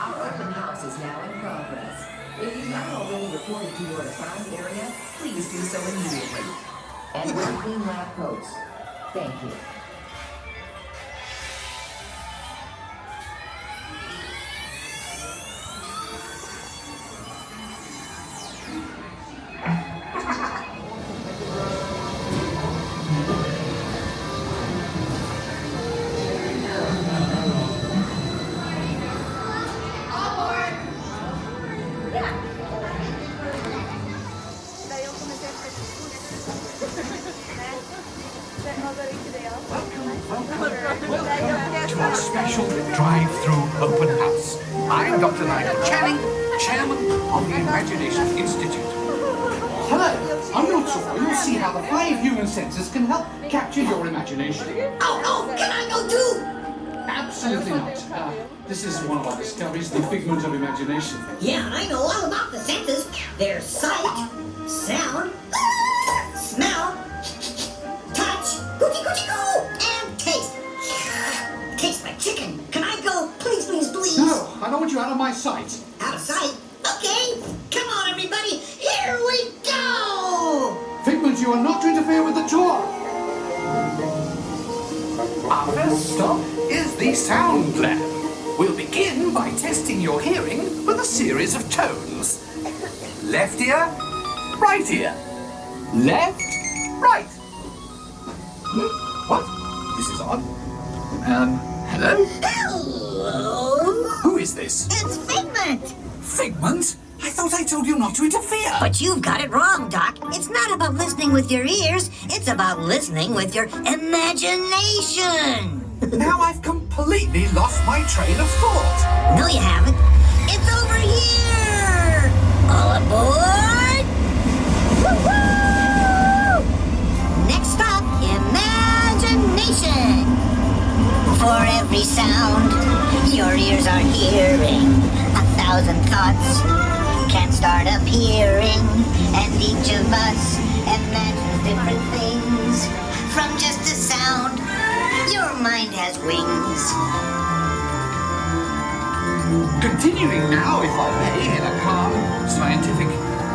Our open house is now in progress. If you've not already reported to your assigned area, please do so immediately. And wear clean lab coats. Thank you. To our special drive-through open house. I'm Dr. Nigel Channing, Chairman of the Imagination Institute. Hello, I'm your tour. You'll see how the 5 human senses can help capture your imagination. Oh, can I go too? Absolutely not. This is one of our discoveries, the figment of imagination. Yeah, I know all about the senses. There's sight, sound, smell, touch, coochie coochie coo, and taste. Tastes like chicken. Can I go? Please, please, please. No, I don't want you out of my sight. Out of sight? Okay. Come on, everybody. Here we go. Figment, you are not to interfere with the tour. Our first stop is the sound lab. We'll begin by testing your hearing with a series of tones. Left ear, right ear. Left, right. What? This is odd. Hello? Hello. Who is this? It's Figment. Figment? I thought I told you not to interfere. But you've got it wrong, Doc. It's not about listening with your ears. It's about listening with your imagination. Now I've completely lost my train of thought. No, you haven't. It's over here. All aboard. Woo-hoo! Next stop, imagination. For every sound your ears are hearing, 1,000 thoughts can start appearing, and each of us imagines different things. From just a sound, your mind has wings. Continuing now, if I may, in a calm, scientific,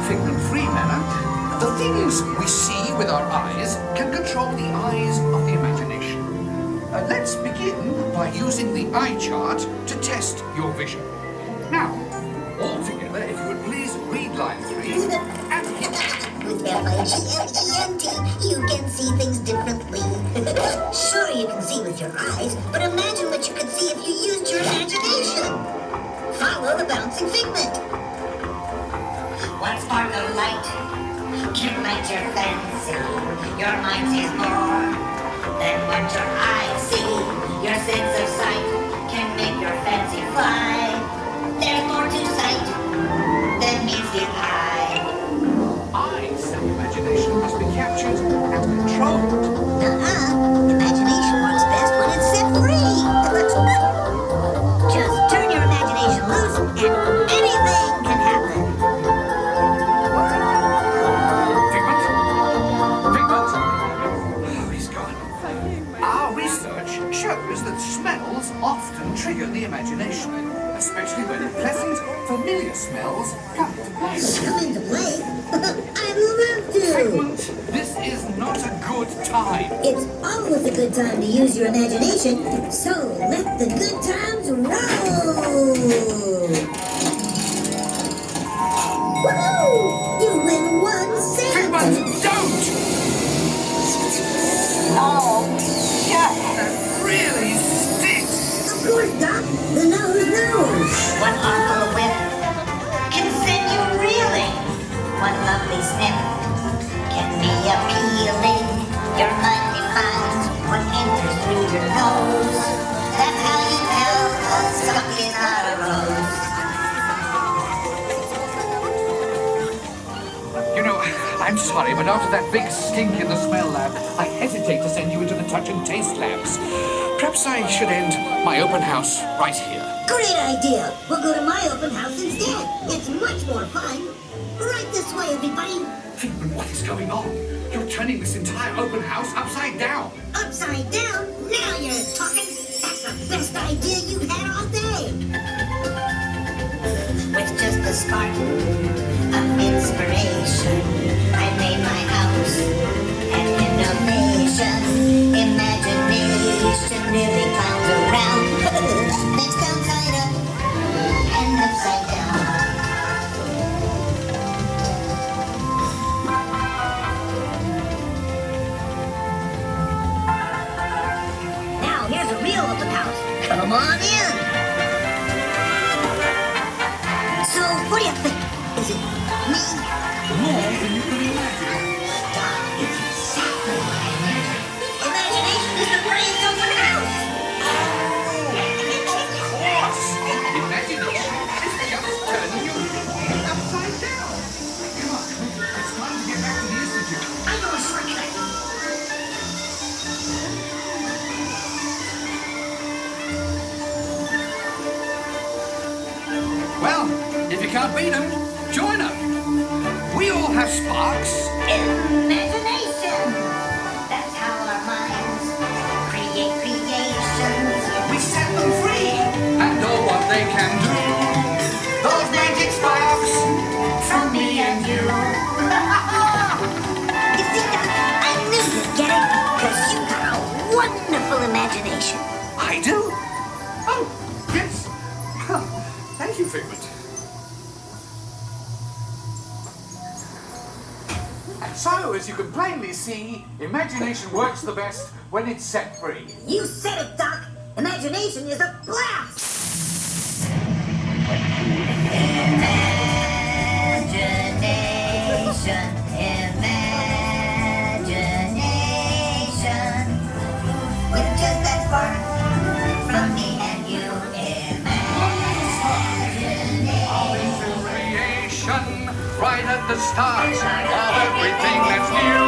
figment-free manner, the things we see with our eyes can control the eyes of the imagination. Let's begin by using the eye chart to test your vision. Now, all together, if you would please read line 3 and hit. With F-I-G-M-E-N-T, you can see things differently. Sure, you can see with your eyes, but imagine what you could see if you used your imagination. Follow the bouncing figment. One spark of light can light your fancy. Your mind sees more than what your eyes see. Your sense of sight can make your fancy fly. There's more to sight than meets the eye. Eyes and imagination must be captured and controlled. Imagination works best when it's set free. Just turn your imagination loose and anything can happen. Figment? Figment? Oh, he's gone. Our research shows that smells often trigger the imagination, especially when pleasant, familiar smells come into play. Come into play? I'd love to. Figment, this is not a good time. It's always a good time to use your imagination, so let the good times roll. Woohoo! You win 1 cent. Figment, don't! Oh, yeah, that really stinks. Of course, Doc. The nose knows. One armful of whiff can send you reeling. One lovely sniff can be appealing. Your mind defines what enters through your nose. That's how you tell what's stuck in our rose. You know, I'm sorry, but after that big stink in the smell lab, I hesitate to send you into the touch and taste labs. Perhaps I should end my open house right here. Great idea. We'll go to my open house instead. It's much more fun. Right this way, everybody. Figment, what is going on? You're turning this entire open house upside down. Upside down? Now you're talking. That's the best idea you've had all day. spark of inspiration. I made my house an innovation. Imagination nearly clowns around. Things come side up and upside down. Now here's a real open house. Come on in. So, what do you think? Is it me? More than you can imagine. It's exactly what I meant. Imagination is the brain's open house. Of course! Imagination is just turning your head upside down. Come on, it's time to get back to the Institute. I know a shortcut. Well, if you can't beat them, join them. We all have sparks. Imagination. That's how our minds create creations. We set them free and know what they can do. Those magic sparks from me and you. You see, Doc, I knew you'd get it, because you got a wonderful imagination. I do? Oh, yes. Thank you, Figment. So, as you can plainly see, imagination works the best when it's set free. You said it, Doc. Imagination is a blast. Imagination, imagination. With just that spark from me and you. Wonderful creation, right at the start of everything that's new.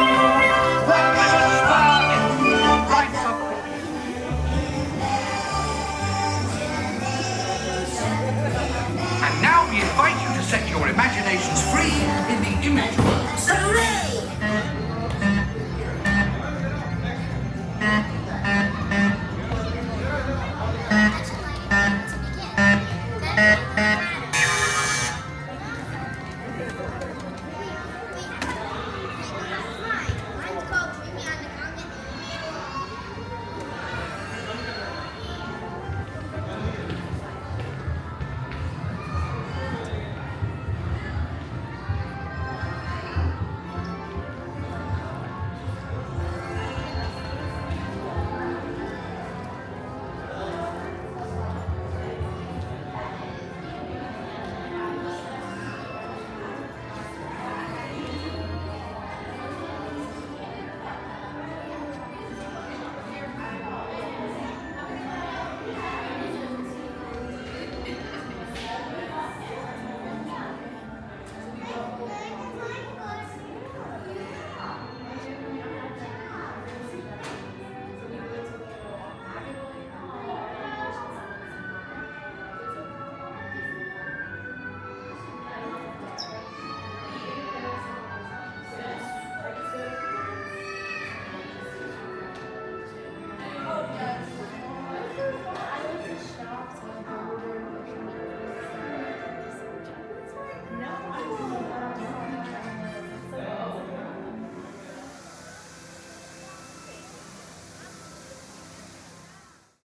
One little spark lights up. And now we invite you to set your imaginations free in the image world. Hooray!